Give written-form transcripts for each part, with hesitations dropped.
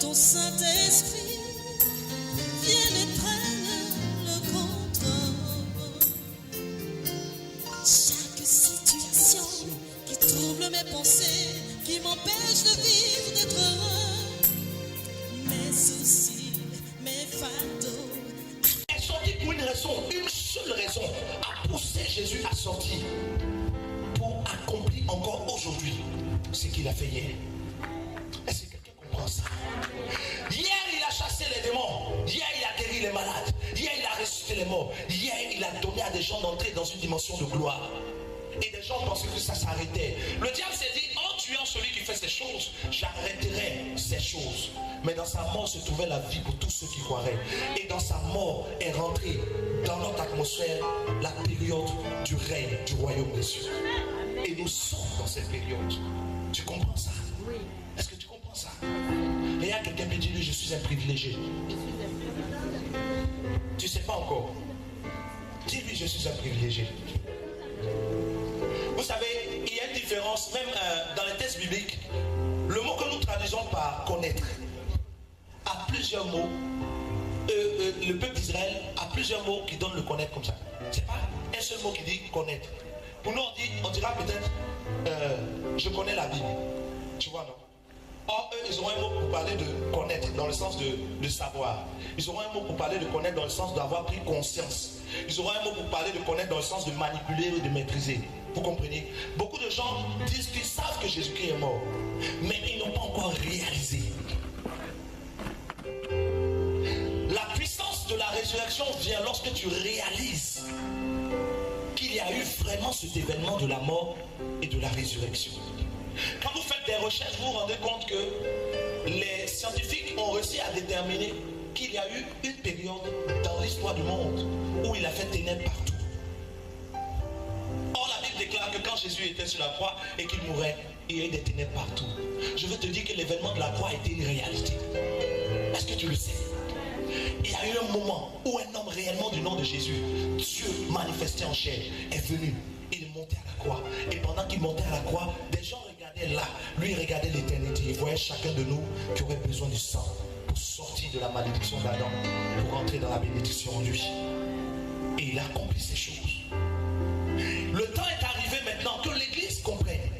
ton Saint-Esprit vienne et prenne le contrôle. Chaque situation qui trouble mes pensées, qui m'empêche de vivre, d'être heureux, mes soucis, mes fardeaux. Elle est sortie pour une raison, une seule raison, à pousser Jésus à sortir pour accomplir encore aujourd'hui ce qu'il a fait hier. Est-ce que quelqu'un comprend ça? Hier, il a chassé les démons. Hier, il a guéri les malades. Hier, il a ressuscité les morts. Hier, il a donné à des gens d'entrer dans une dimension de gloire. Et des gens pensaient que ça s'arrêtait. Le diable s'est dit, en tuant celui qui fait ces choses, j'arrêterai ces choses. Mais dans sa mort se trouvait la vie pour tous ceux qui croiraient. Et dans sa mort est rentrée dans notre atmosphère la période du règne du royaume des cieux. Et nous sommes dans cette période. Tu comprends ça? Oui. Est-ce que tu comprends ça? Regarde quelqu'un qui dit, lui, je suis un privilégié. Tu ne sais pas encore. Dis-lui, je suis un privilégié. Vous savez, il y a une différence, même dans les textes bibliques, le mot que nous traduisons par connaître a plusieurs mots. Le peuple d'Israël a plusieurs mots qui donnent le connaître comme ça. C'est pas un seul mot qui dit connaître. Pour nous, on dira peut-être je connais la Bible. Tu vois, non? Or, eux, ils auront un mot pour parler de connaître, dans le sens de savoir. Ils auront un mot pour parler de connaître, dans le sens d'avoir pris conscience. Ils auront un mot pour parler de connaître, dans le sens de manipuler ou de maîtriser. Vous comprenez? Beaucoup de gens disent qu'ils savent que Jésus-Christ est mort, mais ils n'ont pas encore réalisé. La puissance de la résurrection vient lorsque tu réalises qu'il y a eu vraiment cet événement de la mort et de la résurrection. Quand vous faites des recherches, vous vous rendez compte que les scientifiques ont réussi à déterminer qu'il y a eu une période dans l'histoire du monde où il a fait ténèbres partout. Or, la Bible déclare que quand Jésus était sur la croix et qu'il mourait, il y a eu des ténèbres partout. Je veux te dire que l'événement de la croix était une réalité. Est-ce que tu le sais? Il y a eu un moment où un homme réellement du nom de Jésus, Dieu manifesté en chair, est venu. Il est monté à la croix. Et pendant qu'il montait à la croix, des gens regardaient là. Lui, il regardait l'éternité. Il voyait chacun de nous qui aurait besoin du sang pour sortir de la malédiction d'Adam, pour entrer dans la bénédiction en lui. Et il a accompli ces choses. Le temps est arrivé maintenant que l'Église comprenne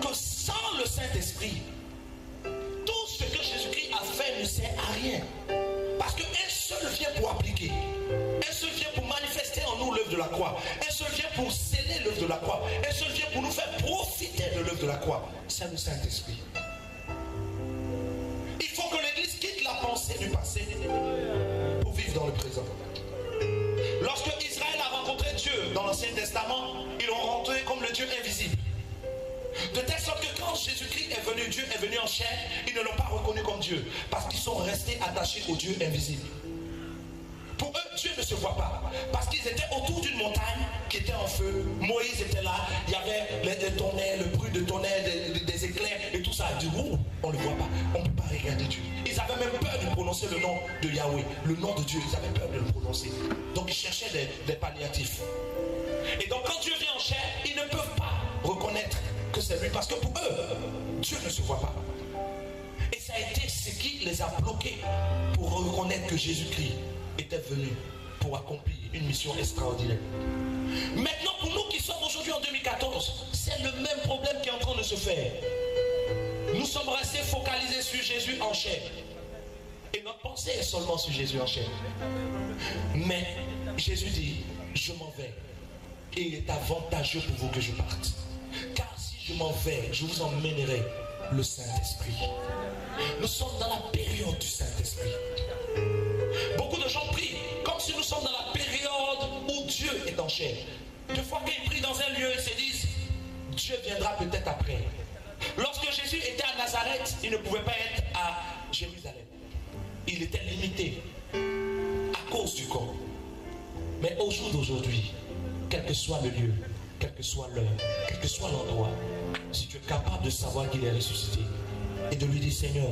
que sans le Saint-Esprit, tout ce que Jésus-Christ a fait ne sert à rien. Parce qu'un seul vient pour appliquer. Un seul vient pour manifester en nous l'œuvre de la croix. Un seul vient pour sceller l'œuvre de la croix. Un seul vient pour nous faire profiter de l'œuvre de la croix. C'est le Saint-Esprit. Il faut que l'Église quitte la pensée du passé pour vivre dans le présent. Lorsque Israël a rencontré Dieu dans l'Ancien Testament, ils l'ont rencontré comme le Dieu invisible. De telle sorte que quand Jésus-Christ est venu, Dieu est venu en chair, ils ne l'ont pas reconnu comme Dieu, parce qu'ils sont restés attachés au Dieu invisible. Pour eux, Dieu ne se voit pas, parce qu'ils étaient autour d'une montagne qui était en feu. Moïse était là, il y avait les tonnerres, le bruit de tonnerre, des éclairs et tout ça. Du coup, on ne le voit pas, on ne peut pas regarder Dieu. Ils avaient même peur de prononcer le nom de Yahweh, le nom de Dieu, ils avaient peur de le prononcer. Donc ils cherchaient des palliatifs. Et donc quand Dieu vient en chair, ils ne peuvent pas reconnaître que c'est lui, parce que pour eux, Dieu ne se voit pas. Et ça a été ce qui les a bloqués pour reconnaître que Jésus-Christ était venu pour accomplir une mission extraordinaire. Maintenant, pour nous qui sommes aujourd'hui en 2014, c'est le même problème qui est en train de se faire. Nous sommes restés focalisés sur Jésus en chair. Et notre pensée est seulement sur Jésus en chair. Mais Jésus dit, je m'en vais. Et il est avantageux pour vous que je parte. Car si je m'en vais, je vous emmènerai le Saint-Esprit. Nous sommes dans la période du Saint-Esprit. Beaucoup de gens prient comme si nous sommes dans la période où Dieu est en chair. Des fois qu'ils prient dans un lieu, ils se disent, Dieu viendra peut-être après. Lorsque Jésus était à Nazareth, il ne pouvait pas être à Jérusalem. Il était limité à cause du corps. Mais au jour d'aujourd'hui, quel que soit le lieu, quel que soit l'heure, quel que soit l'endroit, si tu es capable de savoir qu'il est ressuscité et de lui dire, Seigneur,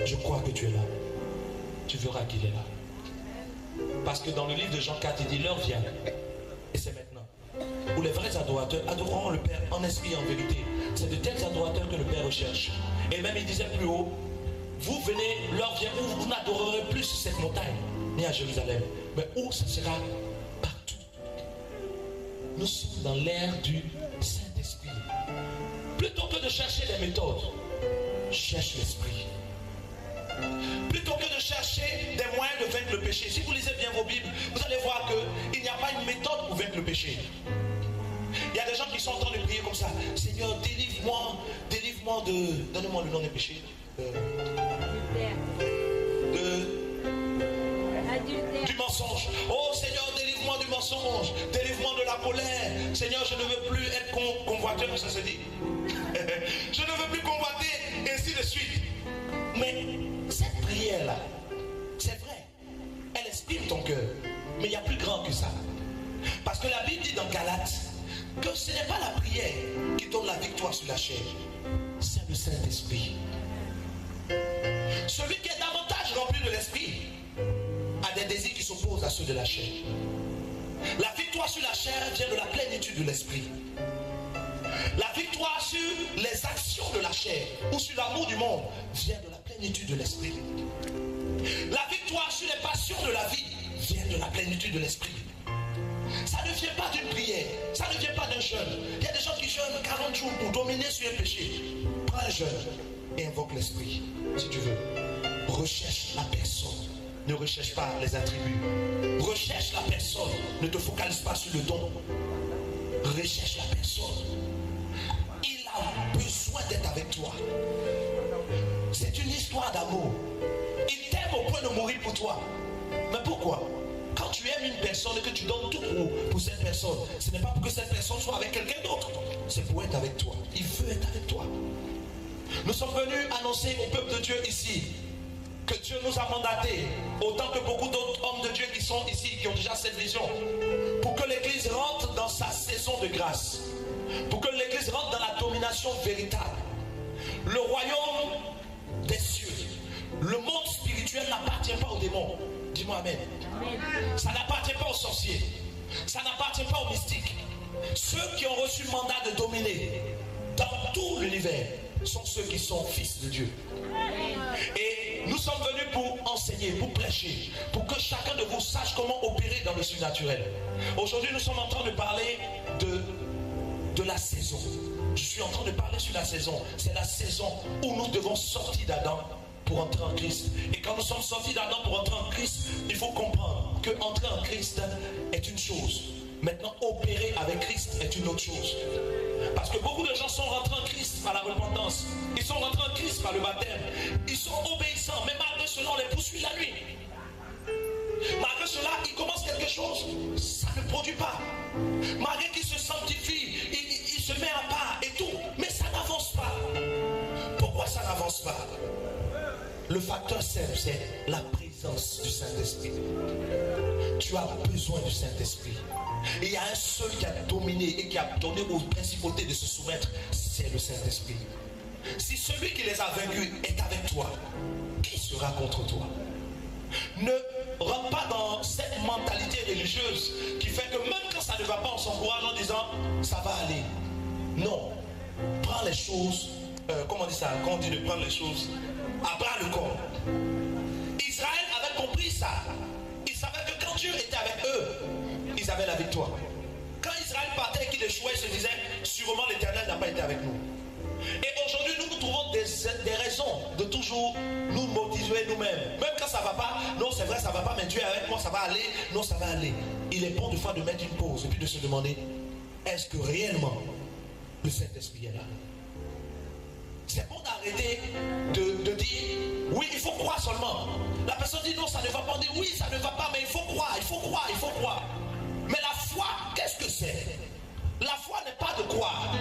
je crois que tu es là, tu verras qu'il est là. Parce que dans le livre de Jean 4, il dit, l'heure vient, et c'est maintenant, où les vrais adorateurs adoreront le Père en esprit et en vérité. C'est de tels adorateurs que le Père recherche. Et même il disait plus haut, vous venez, l'heure vient où vous n'adorerez plus cette montagne, ni à Jérusalem, mais où ça sera partout. Nous sommes dans l'ère du Saint-Esprit. Plutôt que de chercher des méthodes, cherche l'Esprit. Plutôt que de chercher des moyens de vaincre le péché. Si vous lisez bien vos Bibles, vous allez voir qu'il n'y a pas une méthode pour vaincre le péché. Il y a des gens qui sont en train de prier comme ça. Seigneur, délivre-moi de... Donnez-moi le nom des péchés. Du mensonge. Oh Seigneur, délivre-moi du mensonge. Délivre-moi de la colère. Seigneur, je ne veux plus être convoiteur, ça se dit. Je ne veux plus convoiter, et ainsi de suite. Mais cette prière-là, c'est vrai, elle exprime ton cœur. Mais il y a plus grand que ça. Parce que la Bible dit dans Galates que ce n'est pas la prière qui donne la victoire sur la chair, c'est le Saint-Esprit. Celui qui est davantage rempli de l'Esprit a des désirs qui s'opposent à ceux de la chair. La victoire sur la chair vient de la plénitude de l'Esprit. La victoire sur les actions de la chair ou sur l'amour du monde vient de la plénitude de l'Esprit. La victoire sur les passions de la vie vient de la plénitude de l'Esprit. Ça ne vient pas d'une prière, ça ne vient pas d'un jeûne. Il y a des gens qui jeûnent 40 jours pour dominer sur un péché. Prends un jeûne et invoque l'Esprit, si tu veux. Recherche la personne, ne recherche pas les attributs. Recherche la personne, ne te focalise pas sur le don. Recherche la personne. Il a besoin d'être avec toi. C'est une histoire d'amour. Il t'aime au point de mourir pour toi. Mais pourquoi? Quand tu aimes une personne et que tu donnes tout pour cette personne, ce n'est pas pour que cette personne soit avec quelqu'un d'autre. C'est pour être avec toi. Il veut être avec toi. Nous sommes venus annoncer au peuple de Dieu ici que Dieu nous a mandatés, autant que beaucoup d'autres hommes de Dieu qui sont ici, qui ont déjà cette vision, pour que l'Église rentre dans sa saison de grâce, pour que l'Église rentre dans la domination véritable. Le royaume des cieux, le monde spirituel n'appartient pas aux démons. Dis-moi amen. Ça n'appartient pas aux sorciers, ça n'appartient pas aux mystiques. Ceux qui ont reçu le mandat de dominer dans tout l'univers sont ceux qui sont fils de Dieu. Et nous sommes venus pour enseigner, pour prêcher, pour que chacun de vous sache comment opérer dans le surnaturel. Aujourd'hui, nous sommes en train de parler de la saison. Je suis en train de parler sur la saison. C'est la saison où nous devons sortir d'Adam pour entrer en Christ. Et quand nous sommes sortis d'Adam pour entrer en Christ, il faut comprendre que entrer en Christ est une chose. Maintenant, opérer avec Christ est une autre chose. Parce que beaucoup de gens sont rentrés en Christ par la repentance. Ils sont rentrés en Christ par le baptême. Ils sont obéissants, mais malgré cela, on les poursuit la nuit. Malgré cela, ils commencent quelque chose, ça ne produit pas. Malgré qu'ils se sanctifient, il se met à part et tout, mais ça n'avance pas. Pourquoi ça n'avance pas? Le facteur simple, c'est la présence du Saint-Esprit. Tu as besoin du Saint-Esprit. Et il y a un seul qui a dominé et qui a donné aux principautés de se soumettre, c'est le Saint-Esprit. Si celui qui les a vaincus est avec toi, qui sera contre toi? Ne rentre pas dans cette mentalité religieuse qui fait que même quand ça ne va pas, on s'encourage en disant ça va aller. Non, prends les choses, comment on dit ça? Quand on dit de prendre les choses à bras le corps. Israël avait compris ça. Ils savaient que quand Dieu était avec eux, ils avaient la victoire. Quand Israël partait et qu'il échouait, ils se disaient sûrement l'Éternel n'a pas été avec nous. Et aujourd'hui, nous trouvons des raisons de toujours nous motiver nous-mêmes. Même quand ça ne va pas, non c'est vrai, ça ne va pas, mais Dieu est avec moi, ça va aller, non ça va aller. Il est bon de fois de mettre une pause et puis de se demander, est-ce que réellement le Saint-Esprit est là? C'est bon d'arrêter de dire, oui, il faut croire seulement. La personne dit non, ça ne va pas. On dit oui, ça ne va pas, mais il faut croire, il faut croire, il faut croire. Mais la foi, qu'est-ce que c'est? La foi n'est pas de croire.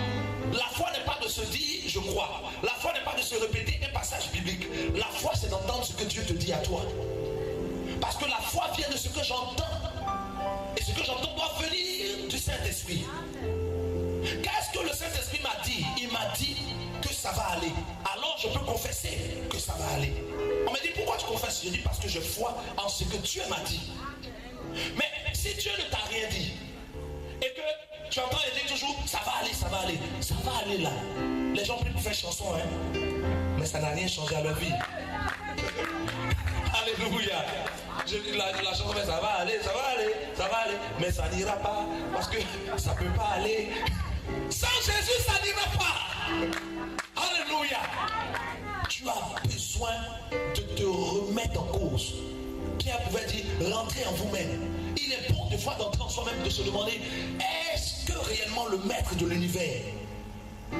La foi n'est pas de se dire je crois. La foi n'est pas de se répéter un passage biblique. La foi, c'est d'entendre ce que Dieu te dit à toi. Parce que la foi vient de ce que j'entends. Et ce que j'entends doit venir du Saint-Esprit. Qu'est-ce que le Saint-Esprit m'a dit? Il m'a dit que ça va aller. Alors je peux confesser que ça va aller. On me dit pourquoi tu confesses? Je dis parce que je crois en ce que Dieu m'a dit. Mais si Dieu ne t'a rien dit et que tu es en train de dire toujours ça va aller, ça va aller, ça va aller là. Les gens prient pour faire chanson, hein, mais ça n'a rien changé à leur vie. Alléluia. Je dis la chanson, mais ça va aller, ça va aller, ça va aller. Mais ça n'ira pas, parce que ça ne peut pas aller. Sans Jésus, ça n'ira pas. Alléluia. Tu as besoin de te remettre en cause. Pierre pouvait dire, rentrez en vous-même. Il est bon des fois d'entrer en soi-même, de se demander, est-ce que réellement le maître de l'univers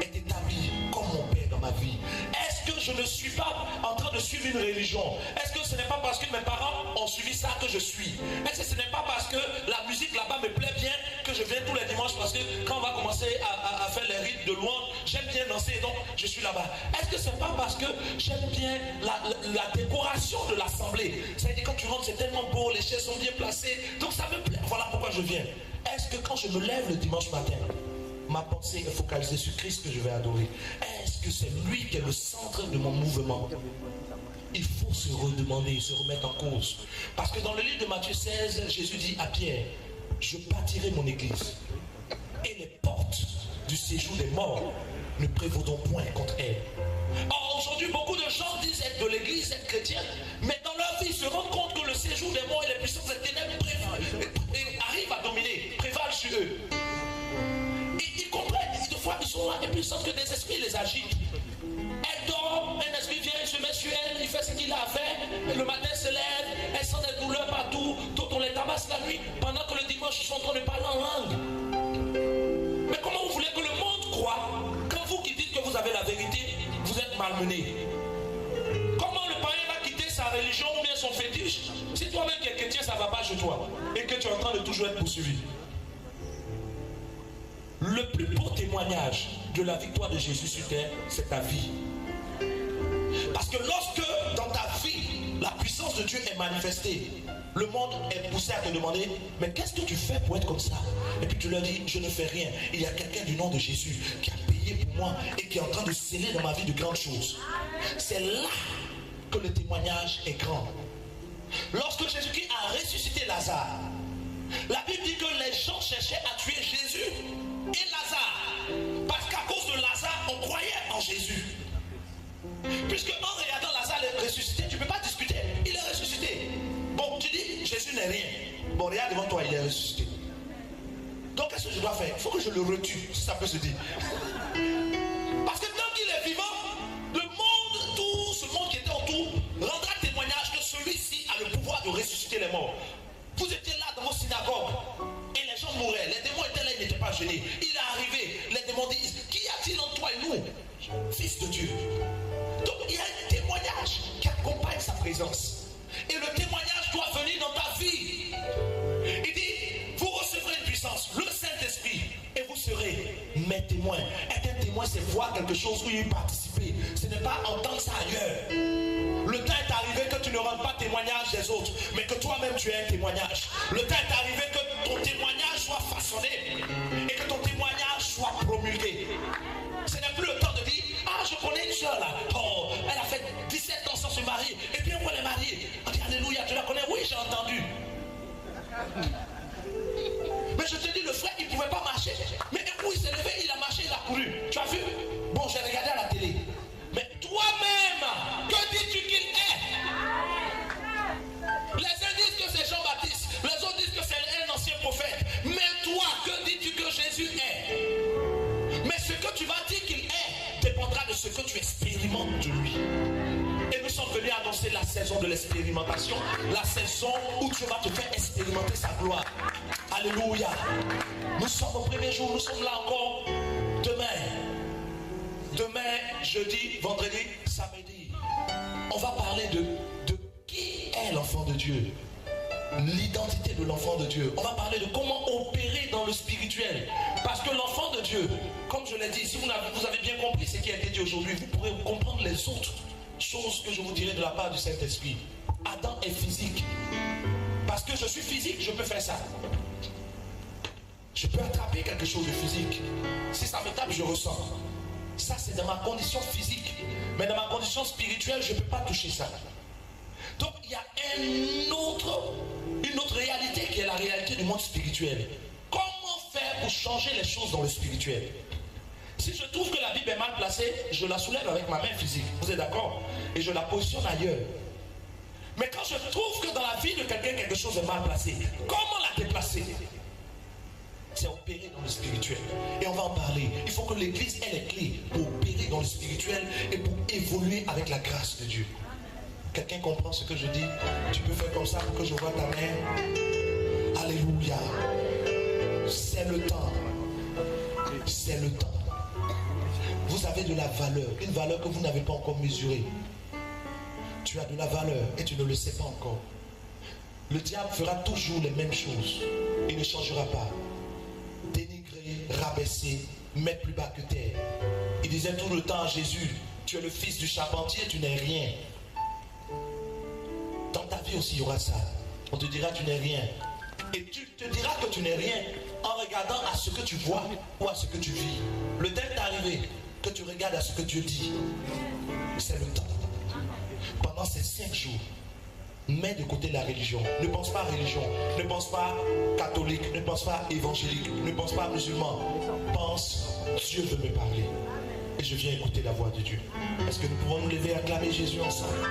est établi comme mon Père dans ma vie? Est-ce que je ne suis pas en train de suivre une religion? Est-ce que ce n'est pas parce que mes parents ont suivi ça que je suis? Est-ce que ce n'est pas parce que la musique là-bas me plaît bien que je viens tous les dimanches? Parce que quand on va commencer à faire les rites de louange, j'aime bien danser, donc je suis là-bas. Est-ce que ce n'est pas parce que j'aime bien la décoration de l'assemblée? C'est-à-dire quand tu rentres, c'est tellement beau, les chaises sont bien placées, donc ça me plaît. Voilà pourquoi je viens. Est-ce que quand je me lève le dimanche matin, ma pensée est focalisée sur Christ que je vais adorer? Est-ce que c'est lui qui est le centre de mon mouvement? Il faut se redemander, se remettre en cause. Parce que dans le livre de Matthieu 16, Jésus dit à Pierre, je bâtirai mon église et les portes du séjour des morts ne prévaudront point contre elle. Or aujourd'hui, beaucoup de gens disent être de l'église, être chrétien, mais dans leur vie, ils se rendent compte que le séjour des morts et les puissances des ténèbres arrivent à dominer, prévalent sur eux. Ils comprennent, des fois ils sont là et puis ils sentent que des esprits les agitent. Elle dort, un esprit vient, il se met sur elle, il fait ce qu'il a à faire, et le matin se lève, elle sent des douleurs partout, d'autres on les tabasse la nuit, pendant que le dimanche ils sont en train de parler en langue. Mais comment vous voulez que le monde croit quand vous qui dites que vous avez la vérité, vous êtes malmené? Comment le païen va quitter sa religion ou bien son fétiche si toi-même qui es chrétien ça ne va pas chez toi et que tu es en train de toujours être poursuivi? Le plus beau témoignage de la victoire de Jésus sur terre, c'est ta vie. Parce que lorsque dans ta vie, la puissance de Dieu est manifestée, le monde est poussé à te demander, mais qu'est-ce que tu fais pour être comme ça? Et puis tu leur dis, je ne fais rien. Il y a quelqu'un du nom de Jésus qui a payé pour moi et qui est en train de sceller dans ma vie de grandes choses. C'est là que le témoignage est grand. Lorsque Jésus-Christ a ressuscité Lazare, la Bible dit que les gens cherchaient à tuer Jésus et Lazare. Parce qu'à cause de Lazare, on croyait en Jésus. Puisque en regardant Lazare ressuscité, tu ne peux pas discuter. Il est ressuscité. Bon, tu dis, Jésus n'est rien. Bon, regarde devant toi, il est ressuscité. Donc, qu'est-ce que je dois faire? Il faut que je le retue, si ça peut se dire. Parce que tant qu'il est vivant, le monde, tout ce monde qui était autour, rendra témoignage que celui-ci a le pouvoir de ressusciter les morts. Vous étiez là dans vos synagogues et les gens mouraient. Les démons étaient là, ils n'étaient pas gênés. Il est arrivé, les démons disent, qu'y a-t-il entre toi et nous, fils de Dieu? Donc il y a un témoignage qui accompagne sa présence. Et le témoignage doit venir dans ta vie. Il dit, vous recevrez une puissance, le Saint-Esprit, et vous serez mes témoins. Être un témoin, c'est voir quelque chose où il participer. Ce n'est pas entendre ça ailleurs. Le temps est arrivé que tu ne rendes pas témoignage des autres, mais que toi-même tu aies un témoignage. Le temps est arrivé que ton témoignage soit façonné et que ton témoignage soit promulgué. Ce n'est plus le temps de dire, ah je connais une soeur là, oh, elle a fait 17 ans sans se marier, et puis on va les marier. On dit alléluia, tu la connais? Oui, j'ai entendu. Mais je te dis, le frère il ne pouvait pas marcher, mais un coup il s'est levé, il a marché, il a couru. Tu as vu? Bon, j'ai regardé à la télé. Mais toi-même, que dis-tu qu'il est? Les uns disent que c'est Jean-Baptiste, les autres disent que c'est un ancien prophète. Mais toi, que dis-tu que Jésus est? Mais ce que tu vas dire qu'il est dépendra de ce que tu expérimentes de lui. Et nous sommes venus annoncer la saison de l'expérimentation, la saison où tu vas te faire expérimenter sa gloire. Alléluia. Nous sommes au premier jour, nous sommes là encore demain, jeudi, vendredi, samedi. On va parler de qui est l'enfant de Dieu, l'identité de l'enfant de Dieu. On va parler de comment opérer dans le spirituel. Parce que l'enfant de Dieu, comme je l'ai dit, si vous avez bien compris ce qui a été dit aujourd'hui, vous pourrez comprendre les autres choses que je vous dirai de la part du Saint-Esprit. Adam est physique. Parce que je suis physique, je peux faire ça. Je peux attraper quelque chose de physique. Si ça me tape, je ressens. Ça, c'est dans ma condition physique. Mais dans ma condition spirituelle, je ne peux pas toucher ça. Donc, il y a une autre réalité qui est la réalité du monde spirituel. Comment faire pour changer les choses dans le spirituel? Si je trouve que la Bible est mal placée, je la soulève avec ma main physique. Vous êtes d'accord? Et je la positionne ailleurs. Mais quand je trouve que dans la vie de quelqu'un, quelque chose est mal placé, comment la déplacer? C'est opérer dans le spirituel. Et on va en parler. Il faut que l'église ait les clés pour opérer dans le spirituel et pour évoluer avec la grâce de Dieu. Quelqu'un comprend ce que je dis? Tu peux faire comme ça pour que je vois ta main. Alléluia. C'est le temps. C'est le temps. Vous avez de la valeur. Une valeur que vous n'avez pas encore mesurée. Tu as de la valeur et tu ne le sais pas encore. Le diable fera toujours les mêmes choses. Il ne changera pas. Dénigrer, rabaisser, mettre plus bas que terre. Il disait tout le temps à Jésus, tu es le fils du charpentier, tu n'es rien. Dans ta vie aussi, il y aura ça. On te dira tu n'es rien. Et tu te diras que tu n'es rien en regardant à ce que tu vois ou à ce que tu vis. Le temps est arrivé que tu regardes à ce que Dieu dit. C'est le temps. Pendant ces 5 jours, mets de côté la religion. Ne pense pas à religion. Ne pense pas catholique. Ne pense pas évangélique. Ne pense pas musulman. Pense, Dieu veut me parler. Et je viens écouter la voix de Dieu. Est-ce que nous pouvons nous lever et acclamer Jésus ensemble?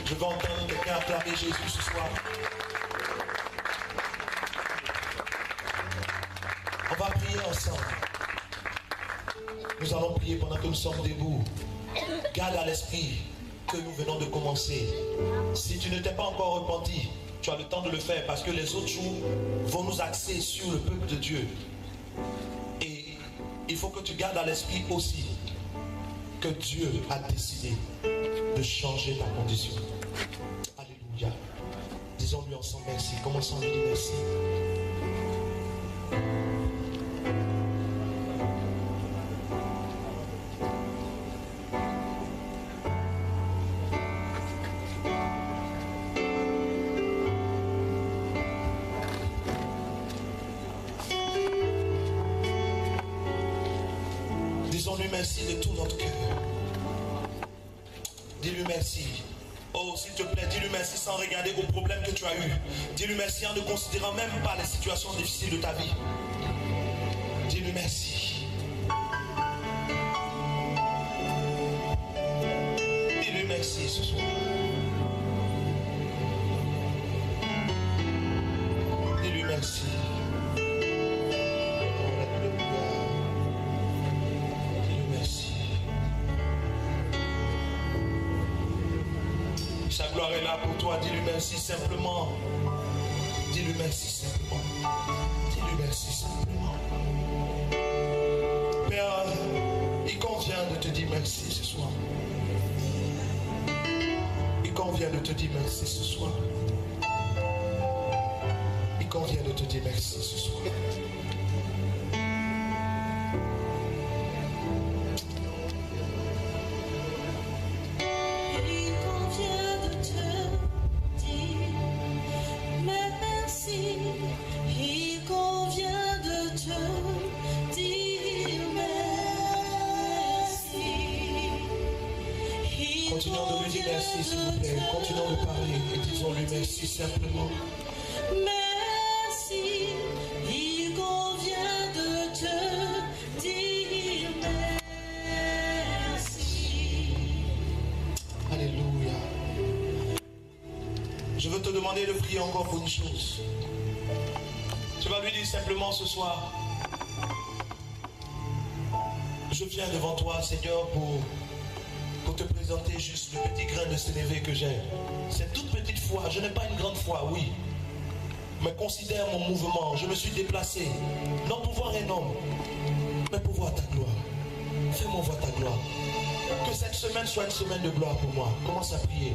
Je veux entendre quelqu'un acclamer Jésus ce soir. On va prier ensemble. Nous allons prier pendant que nous sommes debout. Garde à l'esprit que nous venons de commencer. Si tu ne t'es pas encore repenti, tu as le temps de le faire parce que les autres jours vont nous axer sur le peuple de Dieu. Et il faut que tu gardes à l'esprit aussi que Dieu a décidé de changer ta condition. Alléluia. Disons-lui ensemble merci. Commençons à lui dire merci. Disons-lui merci de tout notre cœur. Dis-lui merci. Oh, s'il te plaît, dis-lui merci sans regarder aux problèmes que tu as eus. Dis-lui merci en ne considérant même pas les situations difficiles de ta vie. Dis-lui merci. Dis-lui merci ce soir. Dis-lui merci. Sa gloire est là pour toi. Dis-lui merci simplement. Dis-lui merci simplement. Dis-lui merci simplement. Père, il convient de te dire merci ce soir. Il convient de te dire merci ce soir. Il convient de te dire merci ce soir. Continuons de lui dire merci, s'il vous plaît. Continuons de parler et disons-lui merci simplement. Merci, il convient de te dire merci. Alléluia. Je veux te demander de prier encore pour une chose. Tu vas lui dire simplement ce soir, je viens devant toi, Seigneur, pour te présenter juste le petit grain de sénévé que j'ai. C'est toute petite foi. Je n'ai pas une grande foi, oui. Mais considère mon mouvement. Je me suis déplacé, non pour voir un homme, mais pour voir ta gloire. Fais-moi voir ta gloire. Que cette semaine soit une semaine de gloire pour moi. Commence à prier.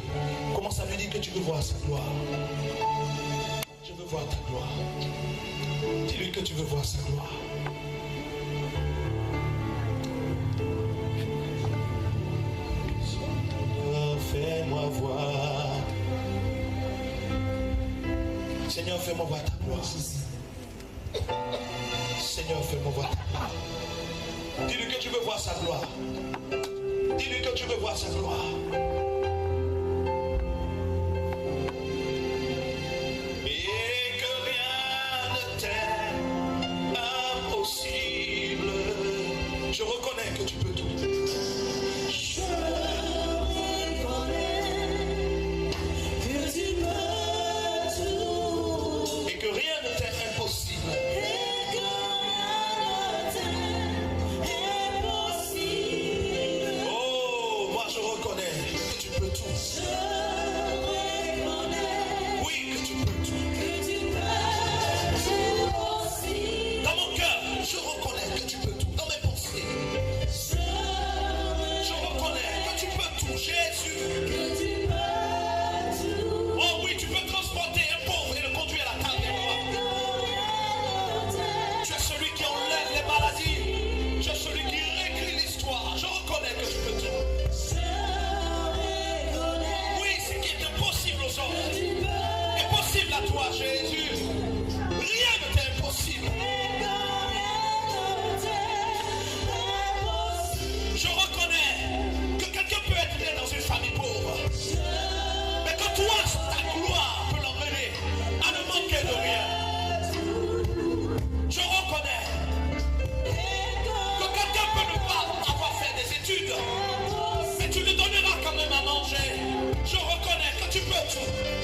Commence à lui dire que tu veux voir sa gloire. Je veux voir ta gloire. Dis-lui que tu veux voir sa gloire. Fais-moi voir. Seigneur, fais-moi voir ta gloire. Seigneur, fais-moi voir ta gloire. Dis-lui que tu veux voir sa gloire. Dis-lui que tu veux voir sa gloire. Et que rien ne t'est impossible. Je reconnais que tu peux tout. tu peux tout.